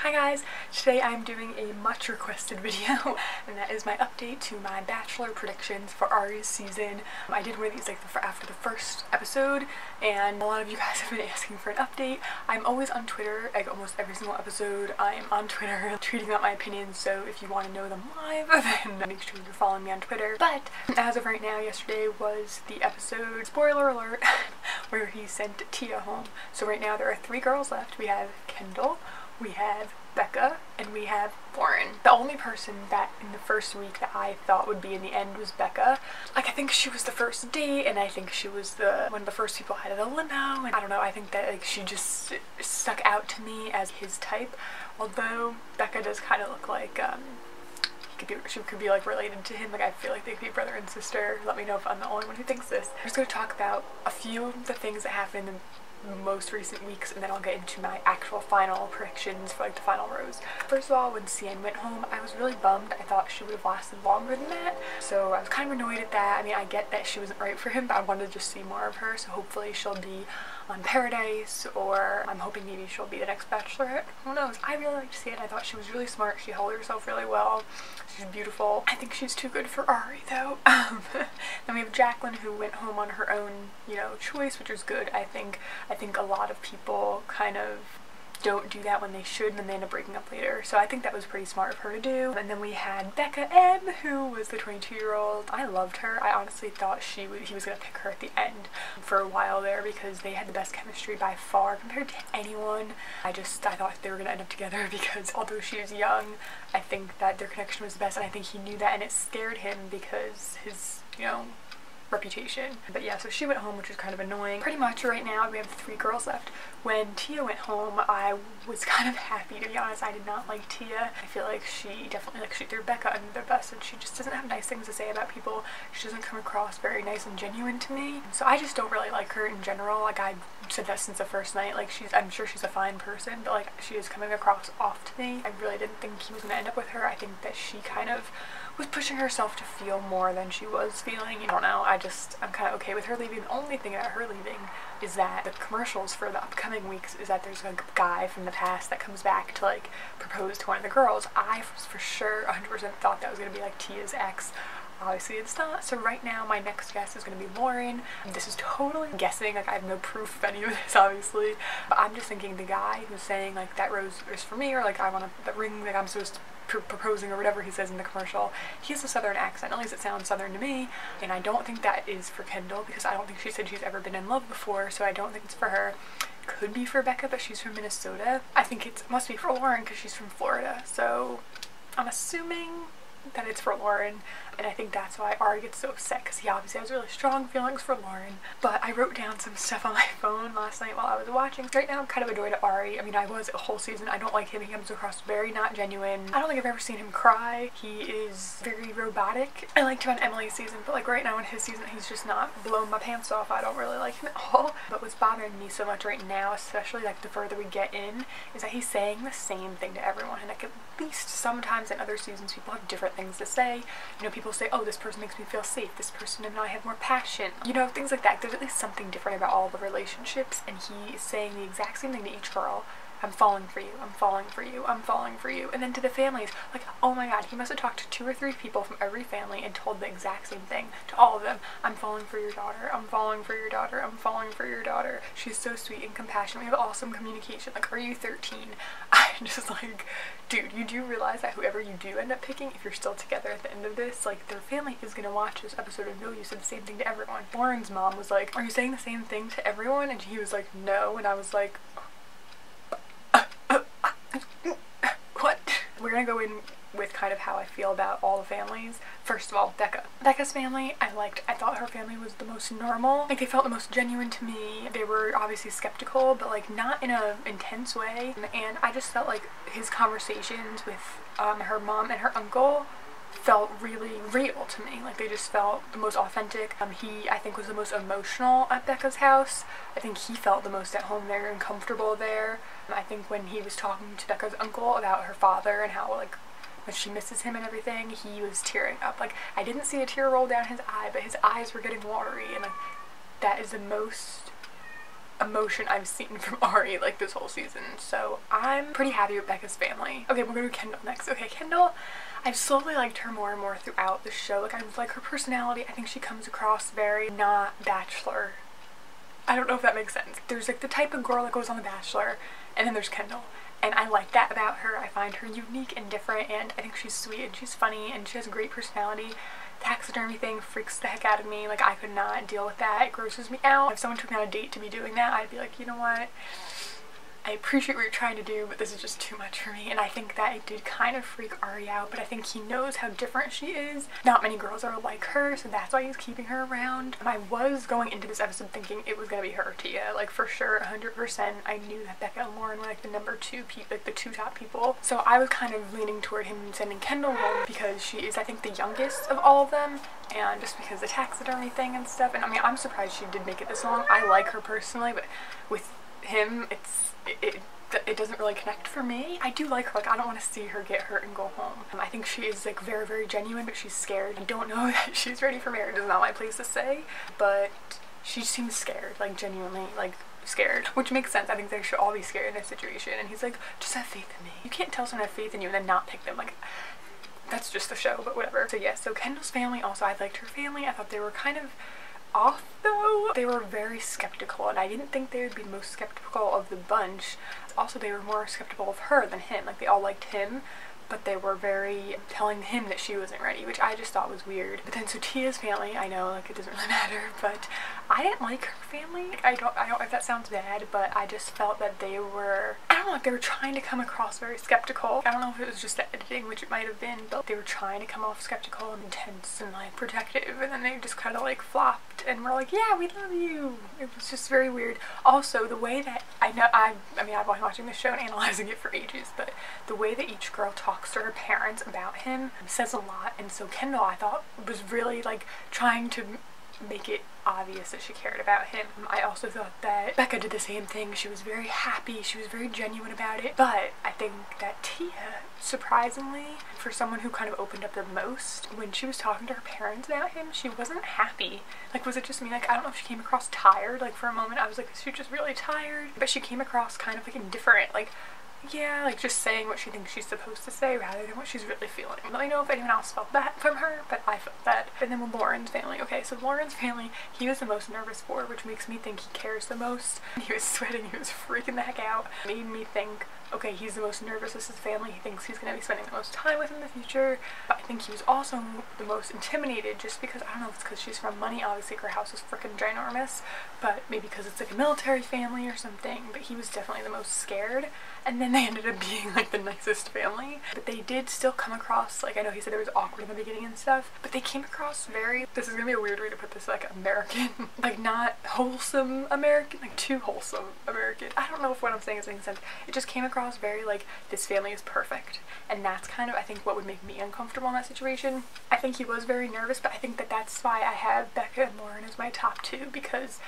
Hi guys! Today I'm doing a much requested video and that is my update to my Bachelor predictions for Arie's season. I did one of these after the first episode and a lot of you guys have been asking for an update. I'm always on Twitter, like almost every single episode I'm on Twitter tweeting out my opinions, so if you want to know them live then make sure you're following me on Twitter. But as of right now, yesterday was the episode, spoiler alert, where he sent Tia home. So right now there are 3 girls left. We have Kendall, we have Becca, and we have Lauren. The only person that in the first week that I thought would be in the end was Becca. Like, I think she was the first date, and I think she was one of the first people out of the limo, and I don't know, I think that like she just stuck out to me as his type. Although Becca does kind of look like she could be like related to him. Like, I feel like they could be brother and sister. Let me know if I'm the only one who thinks this. I'm just going to talk about a few of the things that happened in most recent weeks, and then I'll get into my actual final predictions for like the final rows. First of all, when Cian went home, I was really bummed. I thought she would have lasted longer than that, so I was kind of annoyed at that. I mean, I get that she wasn't right for him, but I wanted to just see more of her, so hopefully she'll be on Paradise, or I'm hoping maybe she'll be the next Bachelorette. Who knows? I really liked Cian. I thought she was really smart. She held herself really well. She's beautiful. I think she's too good for Arie though. Then we have Jacqueline, who went home on her own, choice, which was good. I think a lot of people kind of don't do that when they should, and then they end up breaking up later. So I think that was pretty smart of her to do. And then we had Becca M, who was the 22-year-old. I loved her. I honestly thought he was gonna pick her at the end for a while there because they had the best chemistry by far compared to anyone. I thought they were gonna end up together because although she was young, I think that their connection was the best, and I think he knew that, and it scared him because his, reputation. But yeah, so she went home, which was kind of annoying. Pretty much right now we have 3 girls left. When Tia went home, I was kind of happy, to be honest. I did not like Tia. I feel like she definitely, she threw Becca under the bus, and she just doesn't have nice things to say about people. She doesn't come across very nice and genuine to me. So I just don't really like her in general. Like, I've said that since the first night. Like, I'm sure she's a fine person, but like, she is coming across off to me. I really didn't think he was gonna end up with her. I think that she kind of was pushing herself to feel more than she was feeling. I don't know, I'm kind of okay with her leaving. The only thing about her leaving is that the commercials for the upcoming weeks is that there's a guy from the past that comes back to like propose to one of the girls. I for sure 100% thought that was going to be like Tia's ex. Obviously it's not. So right now my next guess is going to be Lauren. This is totally guessing, like I have no proof of any of this obviously, but I'm just thinking the guy who's saying like that rose is for me, or like I want the ring that I'm supposed to proposing, or whatever he says in the commercial, he has a southern accent. At least it sounds southern to me, and I don't think that is for Kendall because I don't think she said she's ever been in love before, so I don't think it's for her. Could be for Becca, but she's from Minnesota. I think it must be for Lauren because she's from Florida, so I'm assuming that it's for Lauren, and I think that's why Arie gets so upset because he obviously has really strong feelings for Lauren. But I wrote down some stuff on my phone last night while I was watching. Right now I'm kind of annoyed at Arie. I mean, I was a whole season. I don't like him. He comes across very not genuine. I don't think I've ever seen him cry. He is very robotic. I liked him on Emily's season, but like right now in his season he's just not blowing my pants off. I don't really like him at all. But what's bothering me so much right now, especially like the further we get in, is that he's saying the same thing to everyone, and like at least sometimes in other seasons people have different things to say. People say, oh, this person makes me feel safe, this person and I have more passion, things like that. There's at least something different about all the relationships, and he is saying the exact same thing to each girl. I'm falling for you, I'm falling for you, I'm falling for you. And then to the families, like, oh my god, he must have talked to 2 or 3 people from every family and told the exact same thing to all of them. I'm falling for your daughter, I'm falling for your daughter, I'm falling for your daughter. She's so sweet and compassionate. We have awesome communication. Like, are you 13? I'm just like, dude, you do realize that whoever you do end up picking, if you're still together at the end of this, like, their family is gonna watch this episode and know you said the same thing to everyone. Lauren's mom was like, are you saying the same thing to everyone? And he was like, no. And I was like, what? We're gonna go in with kind of how I feel about all the families. First of all, Becca. Becca's family, I thought her family was the most normal. Like, they felt the most genuine to me. They were obviously skeptical, but like not in a intense way. And I just felt like his conversations with her mom and her uncle felt really real to me. Like, they just felt the most authentic. He, I think, was the most emotional at Becca's house. I think he felt the most at home there and comfortable there. I think when he was talking to Becca's uncle about her father and how, like, when she misses him and everything, he was tearing up. Like, I didn't see a tear roll down his eye, but his eyes were getting watery, and like, that is the most emotion I've seen from Arie like this whole season. So I'm pretty happy with Becca's family. Okay, we're gonna do Kendall next. Okay, Kendall, I've slowly liked her more and more throughout the show. Like, I like her personality. I think she comes across very not Bachelor. I don't know if that makes sense. There's like the type of girl that goes on The Bachelor, and then there's Kendall. And I like that about her. I find her unique and different, and I think she's sweet and she's funny and she has a great personality. Taxidermy thing freaks the heck out of me. Like, I could not deal with that. It grosses me out. If someone took me on a date to be doing that, I'd be like, you know what? I appreciate what you're trying to do, but this is just too much for me. And I think that it did kind of freak Arie out, but I think he knows how different she is. Not many girls are like her, so that's why he's keeping her around. I was going into this episode thinking it was gonna be her or Tia, like for sure, 100%. I knew that Becca and Lauren were like the number two people, like the two top people. So I was kind of leaning toward him sending Kendall home because she is, I think, the youngest of all of them, and just because the taxidermy thing and stuff. And I mean, I'm surprised she did make it this long. I like her personally, but with him, it doesn't really connect for me. I do like her. Like, I don't want to see her get hurt and go home. I think she is like very, very genuine, but she's scared. I don't know that she's ready for marriage. It's not my place to say, but she seems scared, like genuinely like scared, which makes sense. I think they should all be scared in this situation. And he's like, just have faith in me. You can't tell someone to have faith in you and then not pick them. Like, that's just the show, but whatever. So yeah, so Kendall's family also, I liked her family. I thought they were kind of off though. They were very skeptical, and I didn't think they would be the most skeptical of the bunch. Also, they were more skeptical of her than him. Like, they all liked him, but they were very telling him that she wasn't ready, which I just thought was weird. But then, so Tia's family, I know, like, it doesn't really matter, but I didn't like her family. I don't know if that sounds bad, but I just felt that they were, I don't know, like they were trying to come across very skeptical. I don't know if it was just the editing, which it might have been, but they were trying to come off skeptical and intense and like protective, and then they just kind of like flopped and were like, yeah, we love you. It was just very weird. Also, the way that, I mean, I've been watching this show and analyzing it for ages, but the way that each girl talks to her parents about him says a lot. And so Kendall, I thought, was really like trying to make it obvious that she cared about him. I also thought that Becca did the same thing. She was very happy, she was very genuine about it. But I think that Tia, surprisingly, for someone who kind of opened up the most, when she was talking to her parents about him, she wasn't happy. Like, was it just me? Like, I don't know if she came across tired. Like, for a moment I was like, is she just really tired? But she came across kind of like indifferent. Like, yeah, like just saying what she thinks she's supposed to say rather than what she's really feeling. Let me know if anyone else felt that from her, but I felt that. And then with Lauren's family, okay, so Lauren's family, he was the most nervous for, which makes me think he cares the most. He was sweating, he was freaking the heck out. Made me think, okay, he's the most nervous with his family. He thinks he's going to be spending the most time with in the future. But I think he was also the most intimidated just because, I don't know if it's because she's from money. Obviously, her house is freaking ginormous, but maybe because it's like a military family or something. But he was definitely the most scared. And then they ended up being like the nicest family. But they did still come across, like, I know he said it was awkward in the beginning and stuff, but they came across very, this is going to be a weird way to put this, like American. Like, not wholesome American, like too wholesome American. I don't know if what I'm saying is making sense. It just came across very like, this family is perfect. And that's kind of, I think, what would make me uncomfortable in that situation. I think he was very nervous, but I think that that's why I have Becca and Lauren as my top two, because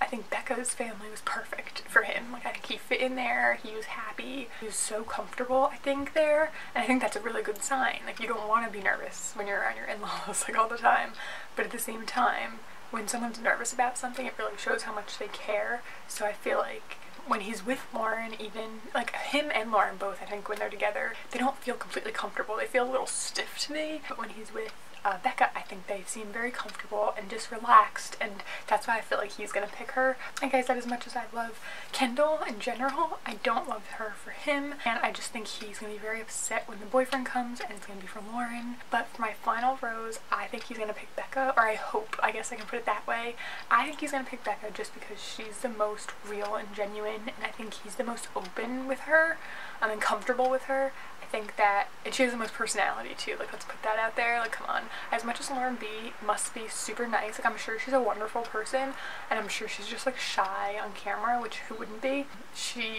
I think Becca's family was perfect for him. Like, I think he fit in there, he was happy, he was so comfortable, I think, there. And I think that's a really good sign. Like, you don't want to be nervous when you're around your in-laws, like, all the time. But at the same time, when someone's nervous about something, it really shows how much they care. So I feel like when he's with Lauren, even, like, him and Lauren both, I think, when they're together, they don't feel completely comfortable. They feel a little stiff to me. But when he's with Becca, I think they seem very comfortable and just relaxed, and that's why I feel like he's gonna pick her. Like I said, as much as I love Kendall in general, I don't love her for him, and I just think he's gonna be very upset when the boyfriend comes, and it's gonna be from Lauren. But for my final rose, I think he's gonna pick Becca, or I hope, I guess I can put it that way. I think he's gonna pick Becca just because she's the most real and genuine, and I think he's the most open with her and comfortable with her. I think that, and she has the most personality too, like, let's put that out there. Like, come on, as much as Lauren B must be super nice, like, I'm sure she's a wonderful person, and I'm sure she's just like shy on camera, which who wouldn't be. She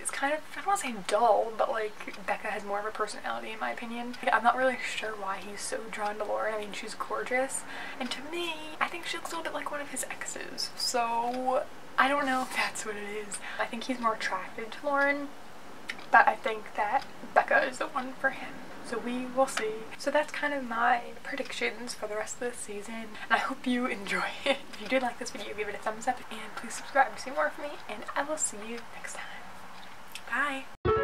is kind of, I don't want to say dull, but like, Becca has more of a personality in my opinion. I'm not really sure why he's so drawn to Lauren. I mean, she's gorgeous, and to me, I think she looks a little bit like one of his exes, so I don't know if that's what it is. I think he's more attracted to Lauren, but I think that Becca Becca is the one for him. So we will see. So that's kind of my predictions for the rest of the season, and I hope you enjoy it. If you did like this video, give it a thumbs up, and please subscribe to see more from me, and I will see you next time. Bye!